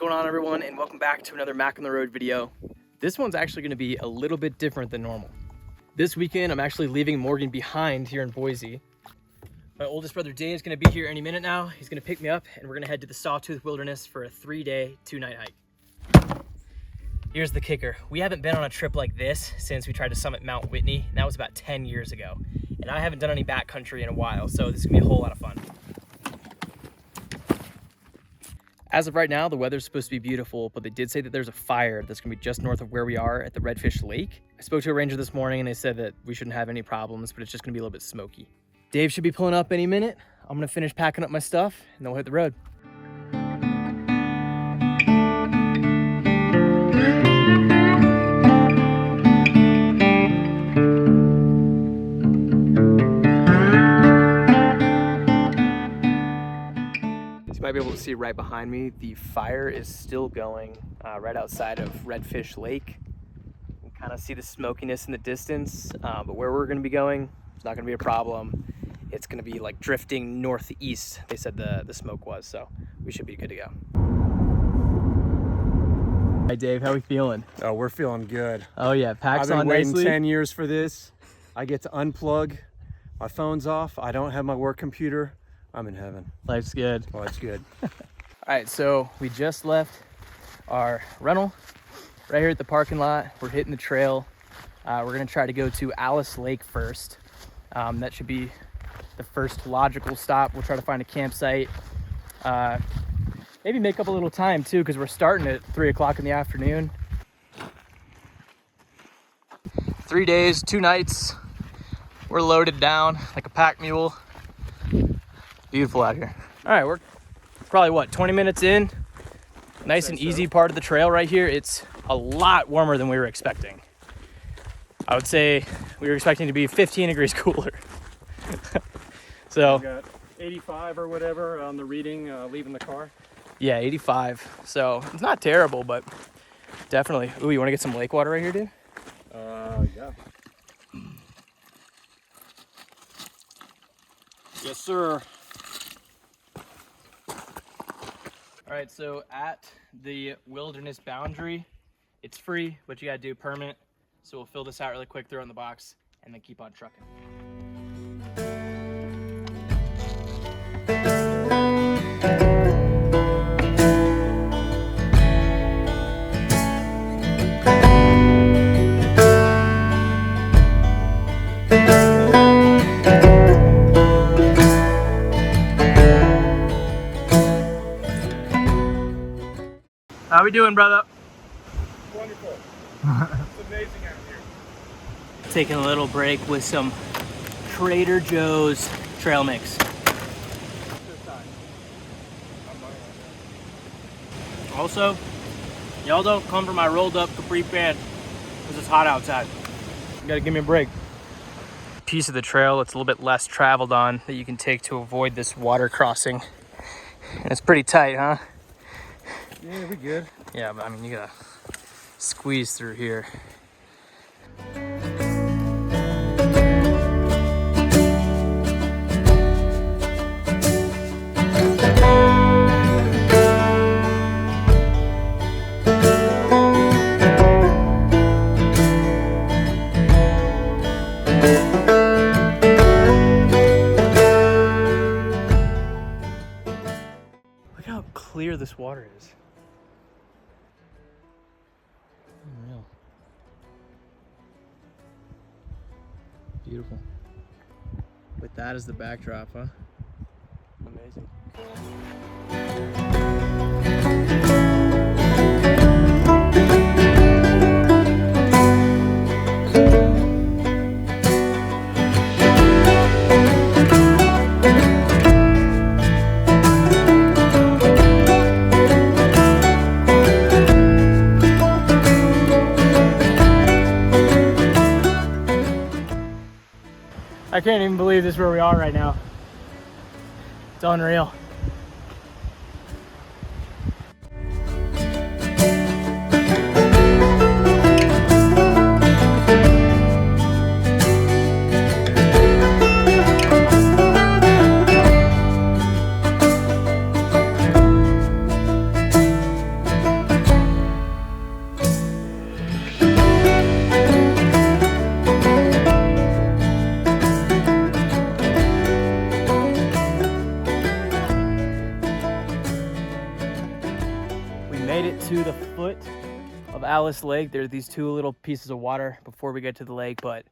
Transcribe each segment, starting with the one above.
going on, everyone, and welcome back to another Mac on the Road video. This one's actually going to be a little bit different than normal. This weekend, I'm actually leaving Morgan behind here in Boise. My oldest brother Dave is going to be here any minute now. He's going to pick me up, and we're going to head to the Sawtooth Wilderness for a 3-day, 2-night hike. Here's the kicker. We haven't been on a trip like this since we tried to summit Mount Whitney, and that was about 10 years ago. And I haven't done any backcountry in a while, so this is going to be a whole lot of fun. As of right now, the weather's supposed to be beautiful, but they did say that there's a fire that's gonna be just north of where we are at the Redfish Lake. I spoke to a ranger this morning and they said that we shouldn't have any problems, but it's just gonna be a little bit smoky. Dave should be pulling up any minute. I'm gonna finish packing up my stuff and then we'll hit the road. Might be able to see right behind me, the fire is still going right outside of Redfish Lake. You can kind of see the smokiness in the distance, but where we're going to be going, it's not going to be a problem. It's going to be like drifting northeast, they said the smoke was, so we should be good to go. Hi Dave, how are we feeling? Oh, we're feeling good. Oh yeah, packs on nicely. I've been waiting 10 years for this. I get to unplug, my phone's off, I don't have my work computer. I'm in heaven. Life's good. Life's good. All right, so we just left our rental right here at the parking lot. We're hitting the trail. We're gonna try to go to Alixe Lake first. That should be the first logical stop. We'll try to find a campsite. Maybe make up a little time too, because we're starting at 3 o'clock in the afternoon. 3 days, 2 nights. We're loaded down like a pack mule. Beautiful out here. All right, we're probably what, 20 minutes in? Nice and easy part of the trail right here. It's a lot warmer than we were expecting. I would say we were expecting to be 15 degrees cooler. So we got 85 or whatever on the reading leaving the car. Yeah, 85. So it's not terrible, but definitely. Ooh, you want to get some lake water right here, dude? Yeah. Yes, sir. All right, so at the wilderness boundary, it's free, but you gotta do a permit. So we'll fill this out really quick, throw it in the box, and then keep on trucking. How we doing, brother? Wonderful. It's amazing out here. Taking a little break with some Trader Joe's trail mix. Also, y'all don't come for my rolled up Capri Pan because it's hot outside. You gotta give me a break. Piece of the trail that's a little bit less traveled on that you can take to avoid this water crossing. And it's pretty tight, huh? Yeah, we good. Yeah, but I mean, you gotta squeeze through here. Look how clear this water is. Unreal. Beautiful. With that as the backdrop, huh? Amazing. I can't even believe this is where we are right now. It's unreal. made it to the foot of Alixe Lake. There's these two little pieces of water before we get to the lake, but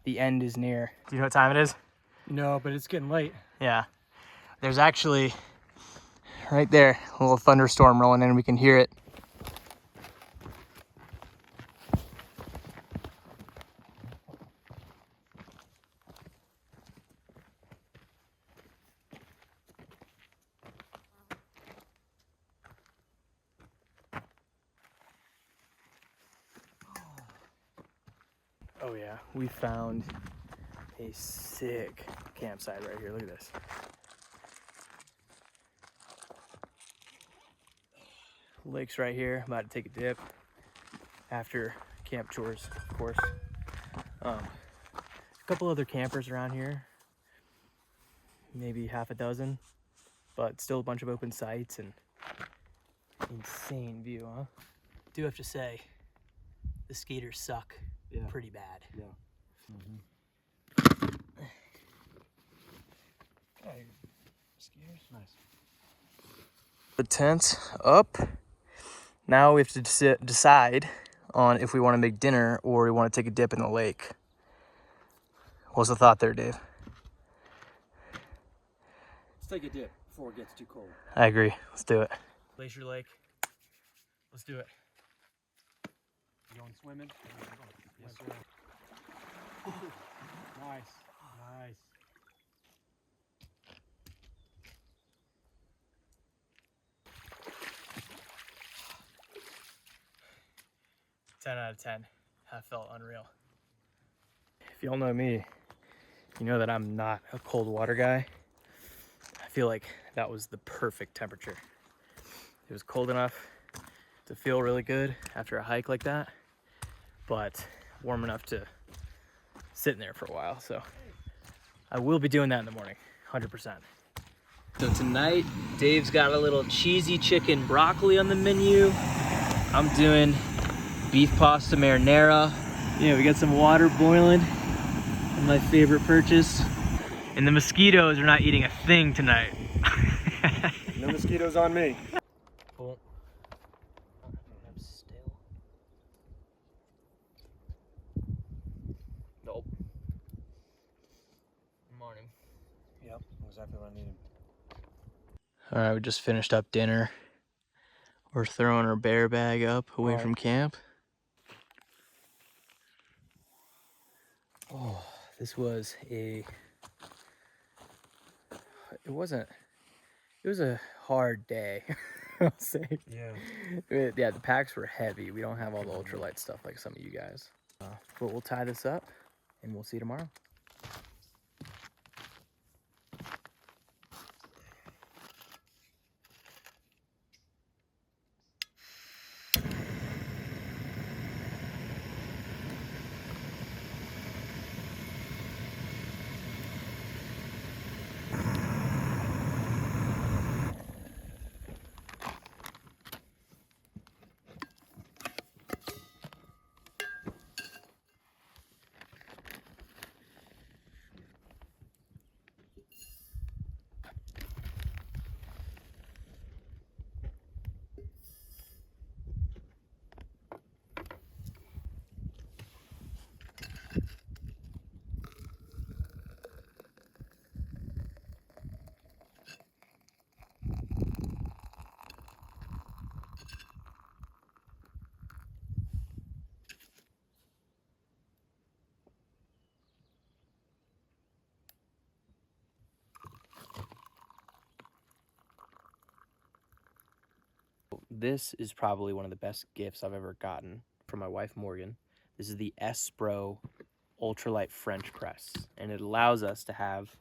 the end is near. Do you know what time it is? No, but it's getting late. Yeah. There's actually, right there, a little thunderstorm rolling in. We can hear it. Oh yeah, we found a sick campsite right here. Look at this. Lake's right here. I'm about to take a dip after camp chores, of course. A couple other campers around here, maybe half a dozen, but still a bunch of open sites and insane view, huh? Do have to say, the skaters suck pretty bad. Yeah. Skaters, nice. The tent up. Now we have to decide on if we want to make dinner or we want to take a dip in the lake. What's the thought there, Dave? Let's take a dip before it gets too cold. I agree. Let's do it. Glacier Lake. Let's do it. You going swimming? Yes, sir. Nice. Nice. 10 out of 10. That felt unreal. If y'all know me, you know that I'm not a cold water guy. I feel like that was the perfect temperature. It was cold enough to feel really good after a hike like that, but warm enough to sit in there for a while. So I will be doing that in the morning, 100%. So tonight, Dave's got a little cheesy chicken broccoli on the menu. I'm doing beef pasta marinara. Yeah, we got some water boiling. My favorite purchase. And the mosquitoes are not eating a thing tonight. No mosquitoes on me. Cool. I'm still. Nope. Morning. Yep, exactly what I needed. All right, we just finished up dinner. We're throwing our bear bag up away from camp. Oh, this was it was a hard day, I'll say. Yeah. Yeah, the packs were heavy. We don't have all the ultralight stuff like some of you guys. But we'll tie this up and we'll see you tomorrow. This is probably one of the best gifts I've ever gotten from my wife, Morgan. This is the Espro Ultralight French Press, and it allows us to have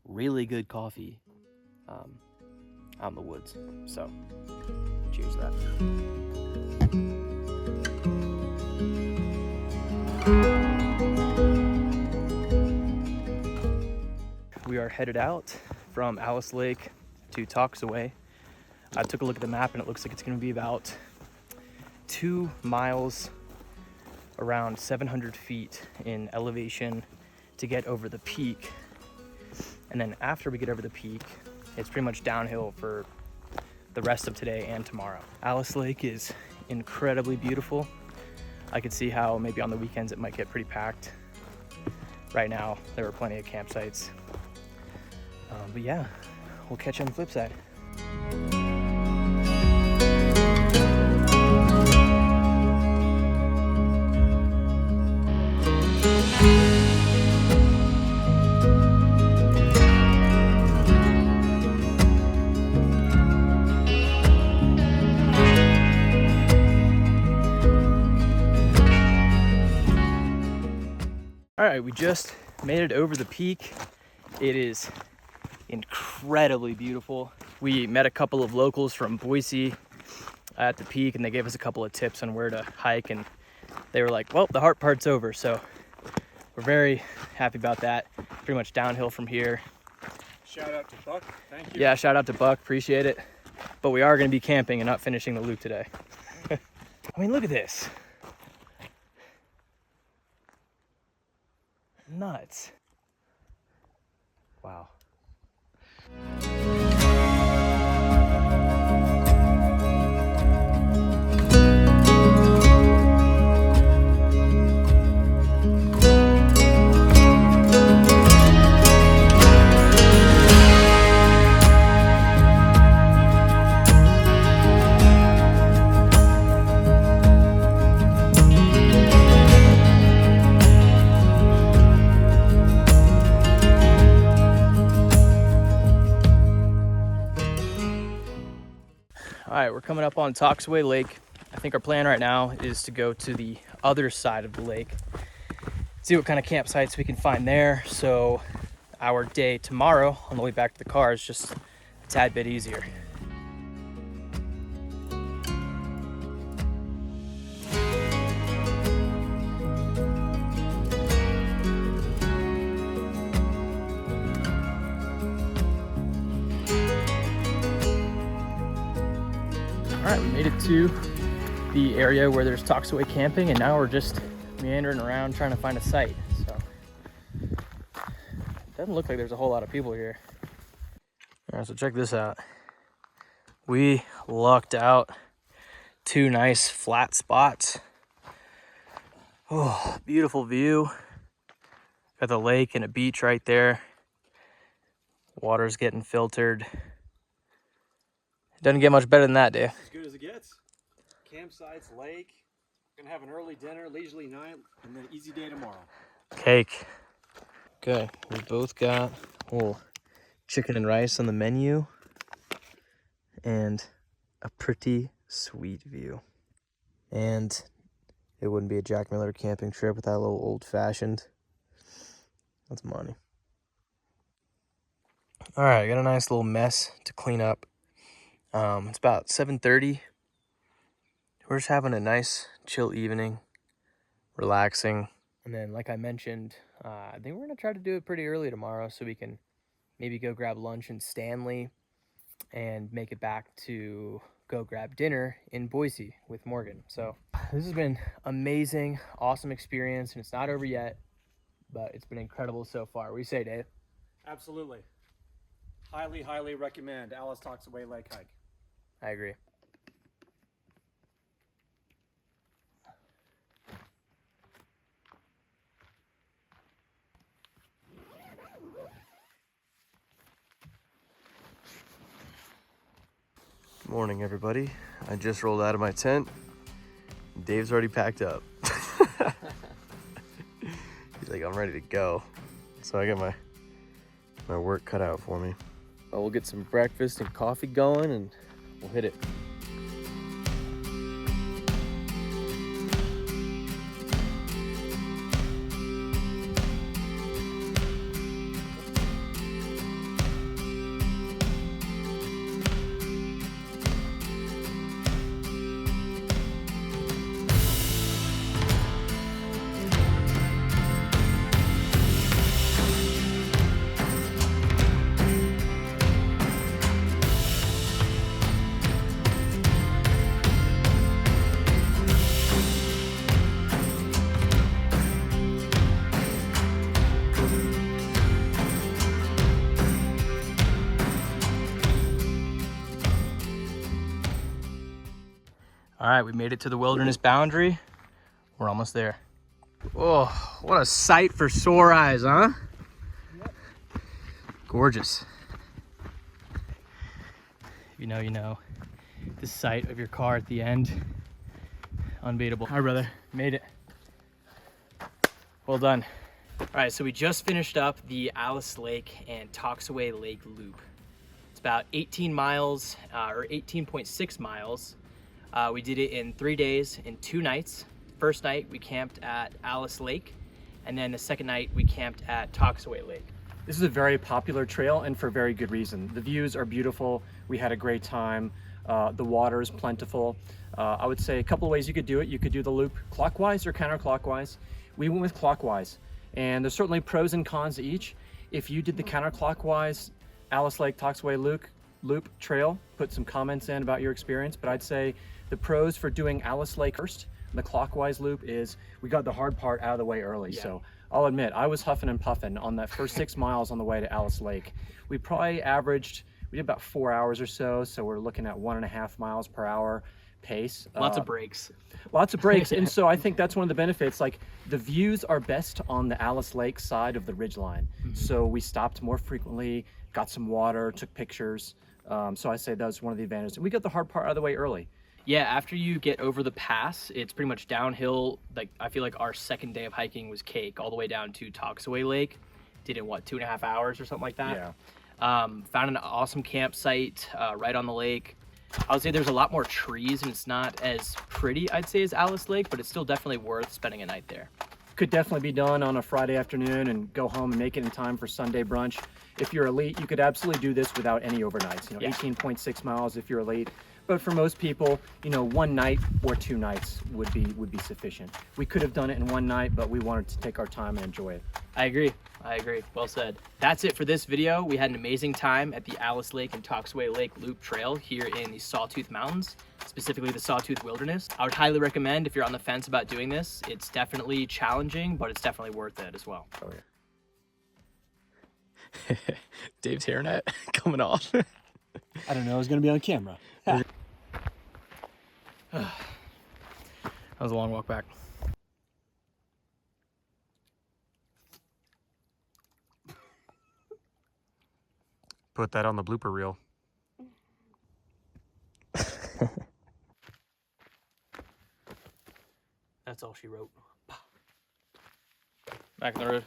really good coffee out in the woods. So, cheers to that. We are headed out from Alixe Lake to Toxaway. I took a look at the map and it looks like it's going to be about 2 miles, around 700 feet in elevation to get over the peak. And then after we get over the peak, it's pretty much downhill for the rest of today and tomorrow. Alixe Lake is incredibly beautiful. I could see how maybe on the weekends it might get pretty packed. Right now, there were plenty of campsites. But yeah, we'll catch you on the flip side. All right, we just made it over the peak. It is incredibly beautiful. We met a couple of locals from Boise at the peak, and they gave us a couple of tips on where to hike, and they were like, well, the hard part's over. So we're very happy about that. Pretty much downhill from here. Shout out to Buck, thank you. Yeah, shout out to Buck, appreciate it. But we are gonna be camping and not finishing the loop today. I mean, look at this. Nuts. Wow. All right, we're coming up on Toxaway Lake. I think our plan right now is to go to the other side of the lake, see what kind of campsites we can find there. So our day tomorrow on the way back to the car is just a tad bit easier. All right, we made it to the area where there's Toxaway camping, and now we're just meandering around trying to find a site. So it doesn't look like there's a whole lot of people here. All right, so check this out. We lucked out 2 nice flat spots. Oh, beautiful view. Got the lake and a beach right there. Water's getting filtered. Doesn't get much better than that, Dave. As good as it gets. Campsites, lake. Gonna have an early dinner, leisurely night, and then easy day tomorrow. Cake. Okay, we both got a little chicken and rice on the menu and a pretty sweet view. And it wouldn't be a Jack Miller camping trip without a little old-fashioned. That's money. All right, got a nice little mess to clean up. It's about 7:30. We're just having a nice chill evening, relaxing. And then, like I mentioned, I think we're gonna try to do it pretty early tomorrow so we can maybe go grab lunch in Stanley and make it back to go grab dinner in Boise with Morgan. So this has been amazing, awesome experience, and it's not over yet, but it's been incredible so far. What do you say, Dave? Absolutely. Highly, highly recommend Alixe Toxaway Lake hike. I agree. Good morning, everybody. I just rolled out of my tent. Dave's already packed up. He's like, I'm ready to go. So I got my work cut out for me. We'll get some breakfast and coffee going, and we'll hit it. All right, we made it to the wilderness boundary. We're almost there. Oh, what a sight for sore eyes, huh? Yep. Gorgeous. You know. The sight of your car at the end, unbeatable. All right, brother, made it. Well done. All right, so we just finished up the Alixe Lake and Toxaway Lake loop. It's about 18 miles, or 18.6 miles. We did it in 3 days and 2 nights. First night we camped at Alixe Lake, and then the second night we camped at Toxaway Lake. This is a very popular trail, and for very good reason. The views are beautiful. We had a great time. The water is plentiful. I would say a couple of ways you could do it. You could do the loop clockwise or counterclockwise. We went with clockwise, and there's certainly pros and cons to each. If you did the counterclockwise Alixe Lake Toxaway loop trail, put some comments in about your experience. But I'd say the pros for doing Alixe Lake first, the clockwise loop, is we got the hard part out of the way early. Yeah. So I'll admit, I was huffing and puffing on that first 6 miles on the way to Alixe Lake. We probably averaged, we did about 4 hours or so, so we're looking at 1.5 miles per hour pace. Lots of breaks. Lots of breaks, and so I think that's one of the benefits. Like, the views are best on the Alixe Lake side of the ridgeline. So we stopped more frequently, got some water, took pictures. So I say that was one of the advantages. And we got the hard part out of the way early. Yeah, after you get over the pass, it's pretty much downhill. Like, I feel like our second day of hiking was cake, all the way down to Toxaway Lake. Did it, what, 2.5 hours or something like that? Yeah. Found an awesome campsite right on the lake. I would say there's a lot more trees, and it's not as pretty, I'd say, as Alixe Lake, but it's still definitely worth spending a night there. Could definitely be done on a Friday afternoon and go home and make it in time for Sunday brunch. If you're elite, you could absolutely do this without any overnights. You know, yeah. 18.6 miles if you're elite. But for most people, you know, 1 night or 2 nights would be sufficient. We could have done it in 1 night, but we wanted to take our time and enjoy it. I agree. Well said. That's it for this video. We had an amazing time at the Alixe Lake and Toxaway Lake Loop Trail here in the Sawtooth Mountains, specifically the Sawtooth Wilderness. I would highly recommend if you're on the fence about doing this. It's definitely challenging, but it's definitely worth it as well. Oh, yeah. Dave's hairnet coming off. I don't know. I was going to be on camera. That was a long walk back. Put that on the blooper reel. That's all she wrote. Back in the road.